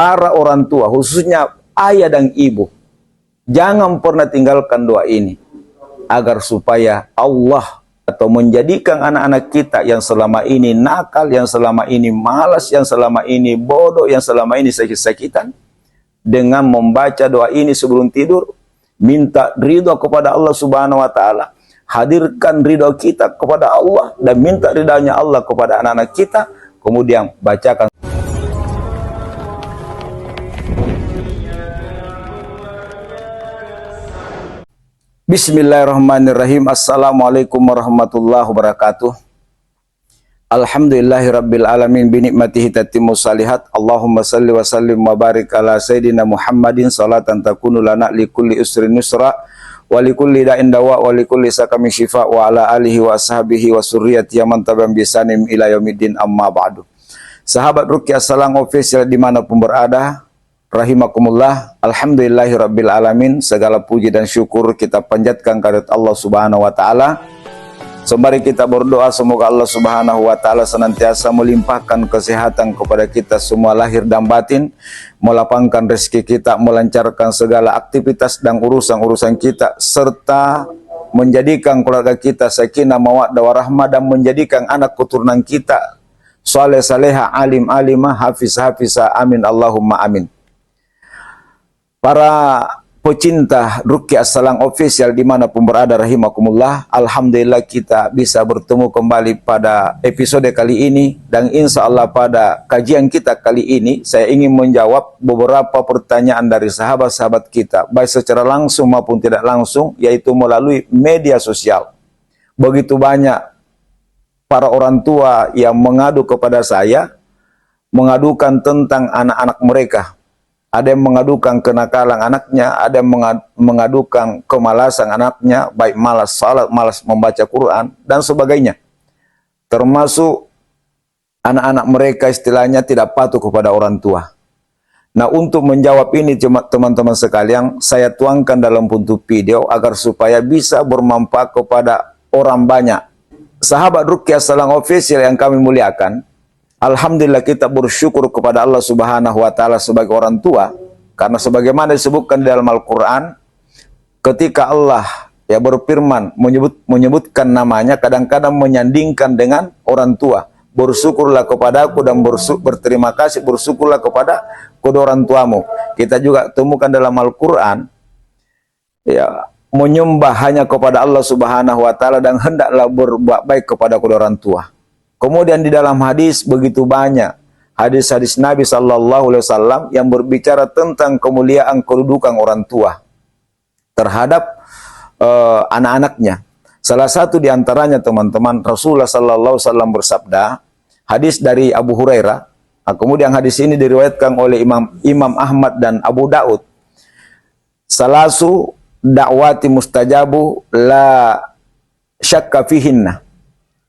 para orang tua, khususnya ayah dan ibu, jangan pernah tinggalkan doa ini, agar supaya Allah atau menjadikan anak-anak kita yang selama ini nakal, yang selama ini malas, yang selama ini bodoh, yang selama ini sakit-sakitan, dengan membaca doa ini sebelum tidur, minta ridho kepada Allah Subhanahu wa Ta'ala, hadirkan ridho kita kepada Allah dan minta ridhonya Allah kepada anak-anak kita, kemudian bacakan. Bismillahirrahmanirrahim. Assalamualaikum warahmatullahi wabarakatuh. Alhamdulillahirabbil alamin, bi nikmatihi tatimmu shalihat. Allahumma salli wa sallim wa barik ala sayidina Muhammadin salatan takunu lana li kulli usrin nusra wa li kulli da'in dawa wa li kulli sakamin syifa wa ala alihi wa ashabihi wa surriyati man tabi'ahum bi ihsanin ila yaumiddin, amma ba'du. Sahabat Ruqyah Salam Official dimanapun berada, rahimakumullah. Alhamdulillahirabbil alamin, segala puji dan syukur kita panjatkan kehadirat Allah Subhanahu wa Ta'ala. Sembari kita berdoa, semoga Allah Subhanahu wa Ta'ala senantiasa melimpahkan kesehatan kepada kita semua lahir dan batin, melapangkan rezeki kita, melancarkan segala aktivitas dan urusan-urusan kita, serta menjadikan keluarga kita sakinah mawaddah warahmah, dan menjadikan anak keturunan kita saleh saleha, alim alimah, hafiz hafizah, amin Allahumma amin. Para pecinta Ruqyah Salam Official dimanapun berada, rahimakumullah, alhamdulillah kita bisa bertemu kembali pada episode kali ini, dan insya Allah pada kajian kita kali ini saya ingin menjawab beberapa pertanyaan dari sahabat-sahabat kita, baik secara langsung maupun tidak langsung, yaitu melalui media sosial. Begitu banyak para orang tua yang mengadu kepada saya, mengadukan tentang anak-anak mereka. Ada yang mengadukan kenakalan anaknya, ada yang mengadukan kemalasan anaknya, baik malas salat, malas membaca Quran, dan sebagainya. Termasuk anak-anak mereka istilahnya tidak patuh kepada orang tua. Nah, untuk menjawab ini teman-teman sekalian, saya tuangkan dalam bentuk video agar supaya bisa bermanfaat kepada orang banyak. Sahabat Ruqyah Salam Official yang kami muliakan, alhamdulillah kita bersyukur kepada Allah Subhanahu wa Ta'ala sebagai orang tua, karena sebagaimana disebutkan di dalam Al-Quran, ketika Allah ya berfirman menyebutkan namanya, kadang-kadang menyandingkan dengan orang tua. Bersyukurlah kepadaku dan berterima kasih, bersyukurlah kepada kedua orang tuamu. Kita juga temukan dalam Al-Quran ya, menyembah hanya kepada Allah Subhanahu wa Ta'ala dan hendaklah berbuat baik kepada kedua orang tua. Kemudian di dalam hadis begitu banyak hadis-hadis Nabi Sallallahu Alaihi Wasallam yang berbicara tentang kemuliaan kedudukan orang tua terhadap anak-anaknya. Salah satu di antaranya teman-teman, Rasulullah Sallallahu Alaihi Wasallam bersabda, hadis dari Abu Hurairah. Kemudian hadis ini diriwayatkan oleh Imam Ahmad dan Abu Daud. Salasu da'wati mustajabu la syakka fihinna.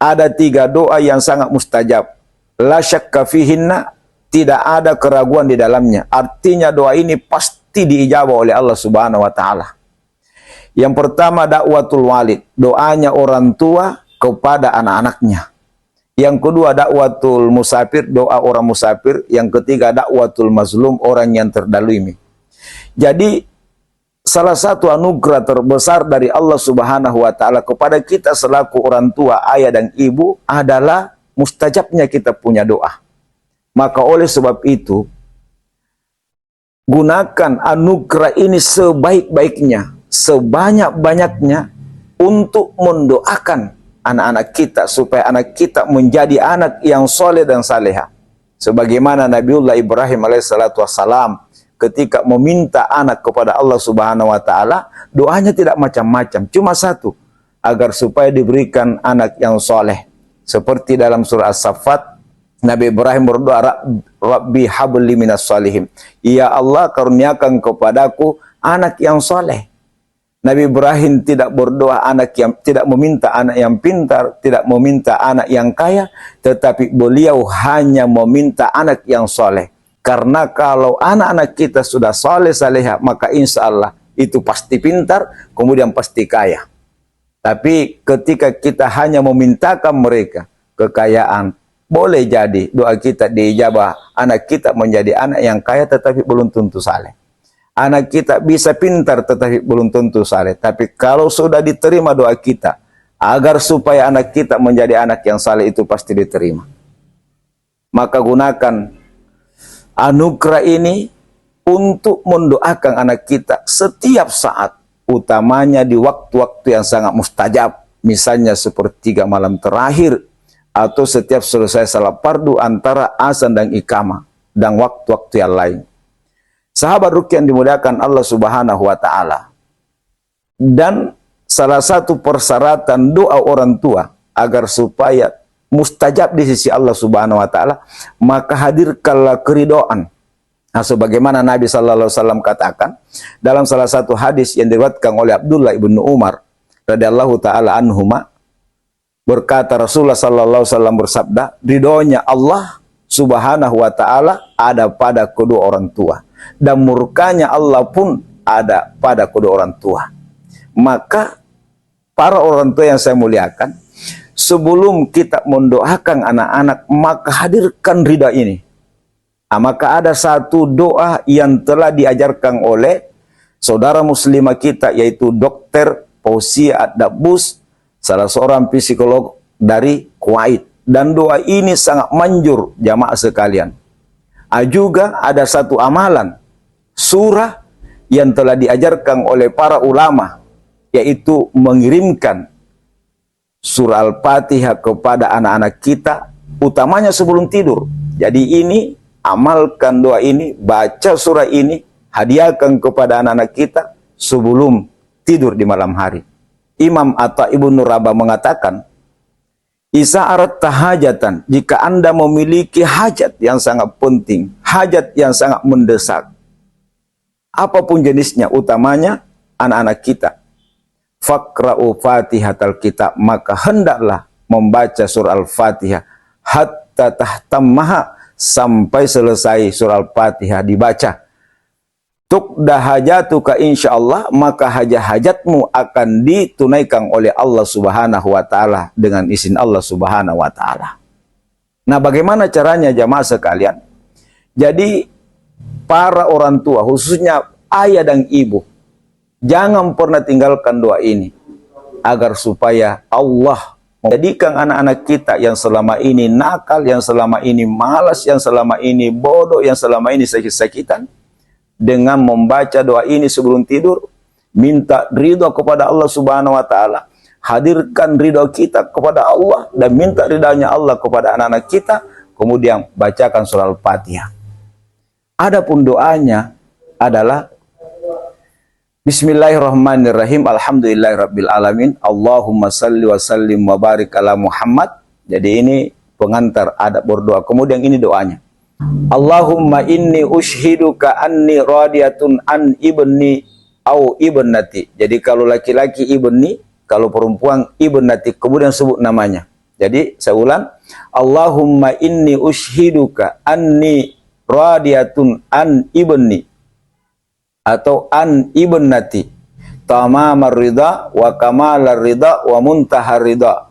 Ada 3 doa yang sangat mustajab. La syakka fihinna, tidak ada keraguan di dalamnya. Artinya doa ini pasti diijabah oleh Allah Subhanahu wa Ta'ala. Yang pertama, dakwatul walid, doanya orang tua kepada anak-anaknya. Yang kedua, dakwatul musafir, doa orang musafir. Yang ketiga, dakwatul mazlum, orang yang terdalimi. Jadi salah satu anugerah terbesar dari Allah Subhanahu wa Ta'ala kepada kita selaku orang tua, ayah dan ibu, adalah mustajabnya kita punya doa. Maka oleh sebab itu, gunakan anugerah ini sebaik-baiknya, sebanyak-banyaknya untuk mendoakan anak-anak kita supaya anak kita menjadi anak yang soleh dan saleha. Sebagaimana Nabiullah Ibrahim alaihissalatu wassalam ketika meminta anak kepada Allah Subhanahu wa Ta'ala, doanya tidak macam-macam, cuma satu, agar supaya diberikan anak yang soleh. Seperti dalam surah As-Saffat, Nabi Ibrahim berdoa, Rabbi habli minas solihin, ya Allah karuniakan kepadaku anak yang soleh. Nabi Ibrahim tidak berdoa tidak meminta anak yang pintar, tidak meminta anak yang kaya, tetapi beliau hanya meminta anak yang soleh. Karena kalau anak-anak kita sudah soleh saleha, maka insya Allah itu pasti pintar, kemudian pasti kaya. Tapi ketika kita hanya memintakan mereka kekayaan, boleh jadi doa kita diijabah, anak kita menjadi anak yang kaya tetapi belum tentu saleh. Anak kita bisa pintar tetapi belum tentu saleh. Tapi kalau sudah diterima doa kita, agar supaya anak kita menjadi anak yang saleh, itu pasti diterima. Maka gunakan anugerah ini untuk mendoakan anak kita setiap saat, utamanya di waktu-waktu yang sangat mustajab, misalnya sepertiga malam terakhir, atau setiap selesai salat fardu antara azan dan iqamah, dan waktu-waktu yang lain. Sahabat rukyah yang dimuliakan Allah Subhanahu wa Ta'ala, dan salah satu persyaratan doa orang tua agar supaya mustajab di sisi Allah Subhanahu wa Ta'ala, maka hadirkanlah keridhaan. Nah, sebagaimana Nabi sallallahu alaihi wasallam katakan dalam salah satu hadis yang diriwayatkan oleh Abdullah ibnu Umar radhiyallahu taala anhuma, berkata Rasulullah sallallahu alaihi wasallam bersabda, ridhonya Allah Subhanahu wa Ta'ala ada pada kedua orang tua, dan murkanya Allah pun ada pada kedua orang tua. Maka para orang tua yang saya muliakan, sebelum kita mendoakan anak-anak, maka hadirkan ridha ini. Maka ada satu doa yang telah diajarkan oleh saudara muslimah kita, yaitu Dr. Fauzia Ad-Dabbus, salah seorang psikolog dari Kuwait. Dan doa ini sangat manjur jamaah sekalian. Juga ada satu amalan, surah yang telah diajarkan oleh para ulama, yaitu mengirimkan surah Al-Fatihah kepada anak-anak kita, utamanya sebelum tidur. Jadi ini, amalkan doa ini, baca surah ini, hadiahkan kepada anak-anak kita sebelum tidur di malam hari. Imam Atta Ibnu Rabah mengatakan, Isa arat tahajatan, jika Anda memiliki hajat yang sangat penting, hajat yang sangat mendesak, apapun jenisnya, utamanya anak-anak kita, fakra'u fatihatal kitab, maka hendaklah membaca surah Al-Fatihah hatta tahtammaha, sampai selesai surah Al-Fatihah dibaca. Tuqda hajatuka insyaallah, maka hajat-hajatmu akan ditunaikan oleh Allah Subhanahu wa Ta'ala dengan izin Allah Subhanahu wa Ta'ala. Nah, bagaimana caranya jamaah sekalian? Jadi para orang tua, khususnya ayah dan ibu, jangan pernah tinggalkan doa ini agar supaya Allah menjadikan anak-anak kita yang selama ini nakal, yang selama ini malas, yang selama ini bodoh, yang selama ini sakit-sakitan, dengan membaca doa ini sebelum tidur, minta ridho kepada Allah Subhanahu wa Ta'ala, hadirkan ridho kita kepada Allah dan minta ridhonya Allah kepada anak-anak kita, kemudian bacakan surah Al-Fatihah. Adapun doanya adalah Bismillahirrahmanirrahim, alhamdulillahirabbil alamin, Allahumma salli wa sallim wa barik ala Muhammad. Jadi ini pengantar adab berdoa. Kemudian ini doanya, Allahumma inni ushiduka anni radiyatun an ibni au ibnati. Jadi kalau laki-laki ibni, kalau perempuan ibnati, kemudian sebut namanya. Jadi saya ulang, Allahumma inni ushiduka anni radiyatun an ibni atau an ibnati tamamar ridha wa kamalar ridha wa muntahar ridha.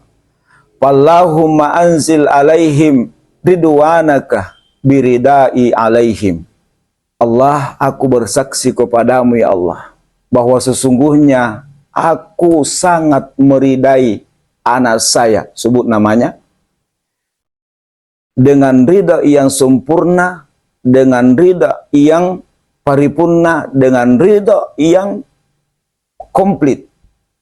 Wallahumma anzil alaihim ridwanaka biridai alaihim. Allah, aku bersaksi kepadamu ya Allah, bahwa sesungguhnya aku sangat meridai anak saya, sebut namanya, dengan ridha yang sempurna, dengan ridha yang paripurna, dengan ridha yang komplit.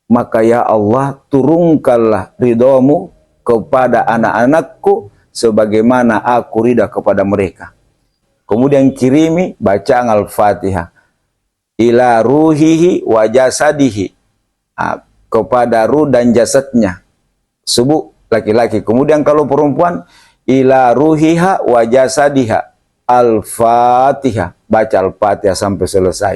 Maka ya Allah, turunkanlah ridhamu kepada anak-anakku sebagaimana aku ridha kepada mereka. Kemudian kirimi bacaan Al-Fatihah ila ruhihi wa jasadihi, kepada ruh dan jasadnya, sebut laki-laki. Kemudian kalau perempuan, ila ruhiha wa jasadiha, Al-Fatihah, baca Al-Fatihah sampai selesai.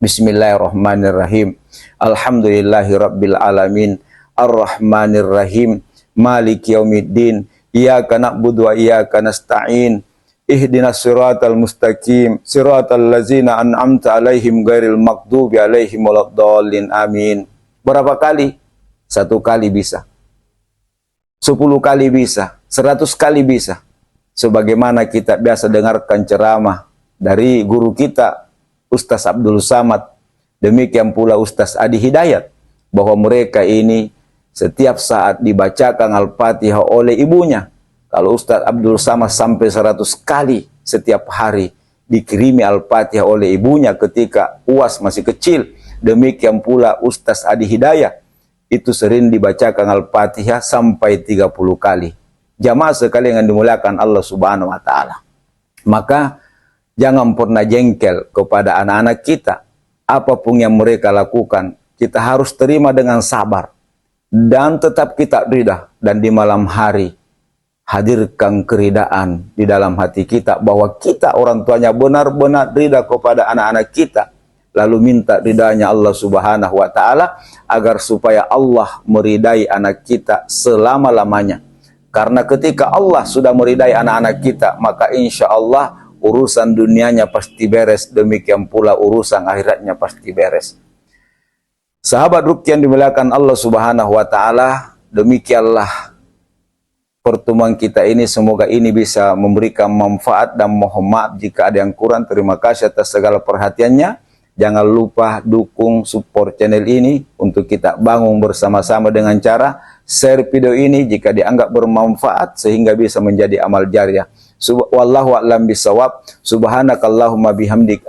Bismillahirrahmanirrahim, alhamdulillahirabbil alamin, arrahmanirrahim, maliki yaumiddin, iyyaka na'budu wa iyyaka nasta'in, ihdinas siratal mustaqim, siratal ladzina an'amta alaihim ghairil maghdubi alaihim waladdallin, amin. Berapa kali? 1 kali bisa, 10 kali bisa, 100 kali bisa. Sebagaimana kita biasa dengarkan ceramah dari guru kita, Ustaz Abdul Samad, demikian pula Ustaz Adi Hidayat, bahwa mereka ini setiap saat dibacakan Al-Fatihah oleh ibunya. Kalau Ustaz Abdul Samad sampai 100 kali setiap hari dikirimi Al-Fatihah oleh ibunya ketika UAS masih kecil. Demikian pula Ustaz Adi Hidayat, itu sering dibacakan Al-Fatihah sampai 30 kali. Jamaah sekalian yang dimuliakan Allah Subhanahu wa taala. Maka jangan pernah jengkel kepada anak-anak kita. Apapun yang mereka lakukan, kita harus terima dengan sabar dan tetap kita ridha. Dan di malam hari hadirkan keridaan di dalam hati kita bahwa kita orang tuanya benar-benar ridha kepada anak-anak kita. Lalu minta ridhanya Allah Subhanahu wa taala agar supaya Allah meridai anak kita selama-lamanya. Karena ketika Allah sudah meridai anak-anak kita, maka insya Allah urusan dunianya pasti beres, demikian pula urusan akhiratnya pasti beres. Sahabat Ruqyah yang dimuliakan Allah Subhanahu wa taala, demikianlah pertemuan kita ini. Semoga ini bisa memberikan manfaat, dan mohon maaf jika ada yang kurang. Terima kasih atas segala perhatiannya. Jangan lupa dukung support channel ini untuk kita bangun bersama-sama dengan cara share video ini jika dianggap bermanfaat sehingga bisa menjadi amal jariah. Wallahu a'lam bishawab. Subhanakallahumma bihamdik.